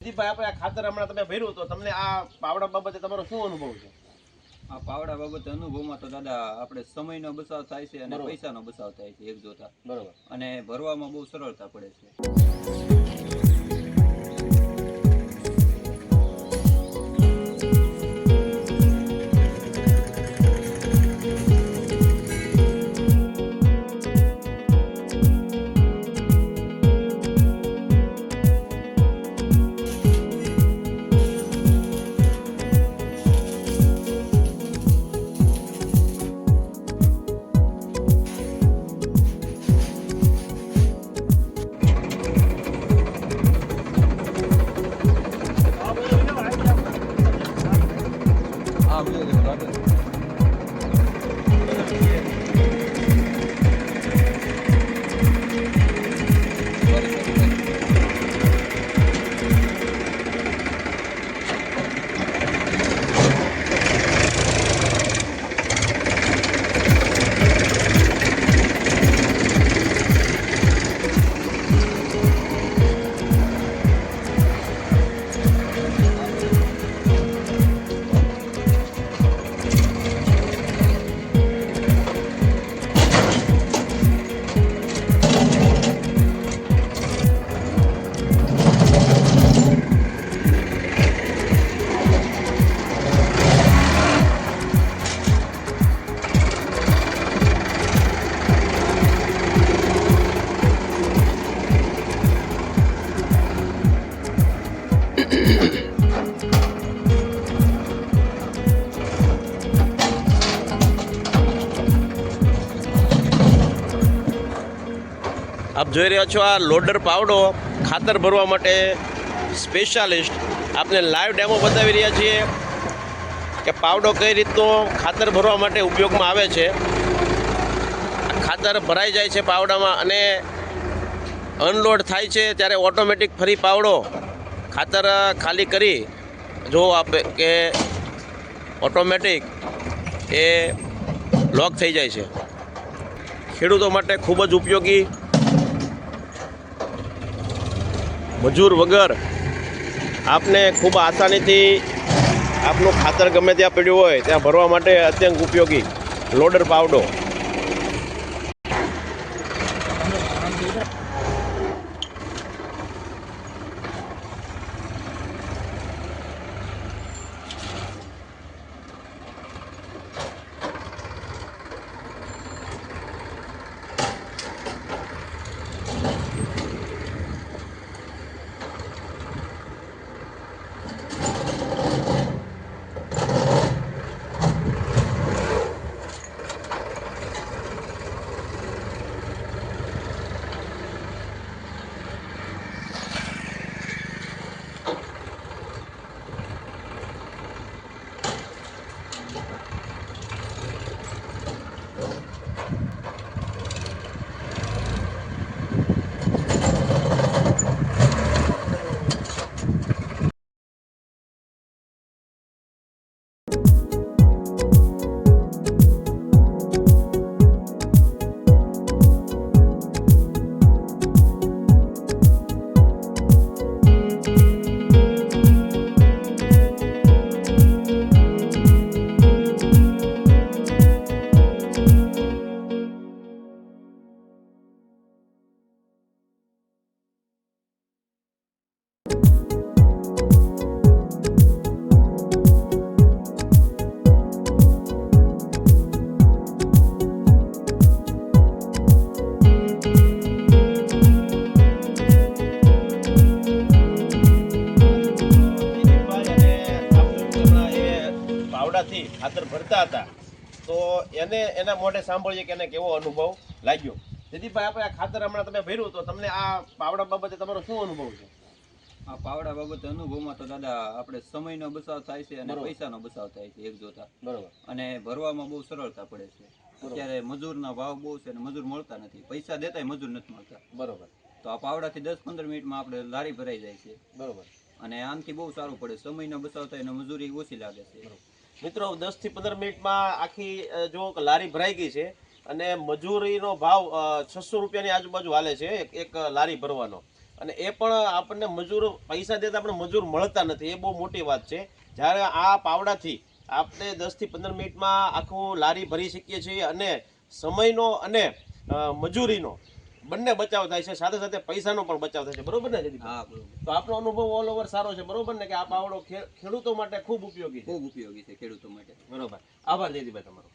દીપભાઈ આપણે આ ખાતર હમણાં તમે ભર્યું તો તમને આ પાવડા બાબતે તમારો શું અનુભવ છે? આ પાવડા બાબતે અનુભવમાં તો દાદા આપણે સમયનો બચાવ થાય છે અને પૈસાનો બચાવ થાય છે એક જોતા. બરોબર. અને ભરવામાં બહુ સરળતા પડે છે. આપ જોઈ રહ્યા છો આ લોડર પાવડો ખાતર ભરવા માટે સ્પેશિયાલિસ્ટ. આપને લાઈવ ડેમો બતાવી રહ્યા છીએ કે પાવડો કઈ રીતનો ખાતર ભરવા માટે ઉપયોગમાં આવે છે. ખાતર ભરાઈ જાય છે પાવડામાં અને અનલોડ થાય છે ત્યારે ઓટોમેટિક ફરી પાવડો ખાતર ખાલી કરી જો આપે કે ઓટોમેટિક એ લોક થઈ જાય છે. ખેડૂતો માટે ખૂબ જ ઉપયોગી. મજૂર વગર આપને ખૂબ આસાનીથી આપનું ખાતર ગમે ત્યાં પડ્યું હોય ત્યાં ભરવા માટે અત્યંત ઉપયોગી લોડર પાવડો. ખાતર ભરતા હતા તો એના મોઢે સાંભળીએ કે એને કેવો અનુભવ લાગ્યો. દીદીભાઈ આપણે આ ખાતર હમણાં તમે ભર્યું તો તમને આ પાવડા બાબતે તમારો શું અનુભવ છે? આ પાવડા બાબતે અનુભવમાં તો દાદા આપણે સમયનો બચાવ થાય છે અને પૈસાનો બચાવ થાય છે એક જોતા. બરોબર. અને ભરવામાં બહુ સરળતા પડે છે. અત્યારે મજૂરના ભાવ બહુ છે અને મજૂર મળતા નથી. પૈસા દેતાય મજૂર નથી મળતા. બરોબર. તો આ પાવડાથી 10-15 મિનિટમાં આપણે લારી ભરાઈ જાય છે. બરોબર. અને આનાથી બહુ સારું પડે. સમયનો બચાવ થાય અને મજૂરી ઓછી લાગે છે. મિત્રો 10 થી 15 મિનિટમાં આખી જો લારી ભરાઈ ગઈ છે અને મજૂરીનો ભાવ 600 રૂપિયાની આજુબાજુ હાલે છે એક લારી ભરવાનો. અને એ પણ આપણને મજૂર પૈસા દેતા આપણે મજૂર મળતા નથી. એ બહુ મોટી વાત છે. જ્યારે આ પાવડાથી આપણે 10 થી 15 મિનિટમાં આખું લારી ભરી શકીએ છીએ અને સમયનો અને મજૂરીનો બંને બચાવ થાય છે, સાથે સાથે પૈસાનો પણ બચાવ થાય છે. બરોબર ને જયદીપભાઈ? હા બરોબર. તો આપણો અનુભવ ઓલ ઓવર સારો છે. બરોબર ને કે આ પાવડો ખેડૂતો માટે ખૂબ ઉપયોગી છે. ખૂબ ઉપયોગી છે ખેડૂતો માટે. બરોબર. આભાર જયદીપભાઈ તમારો.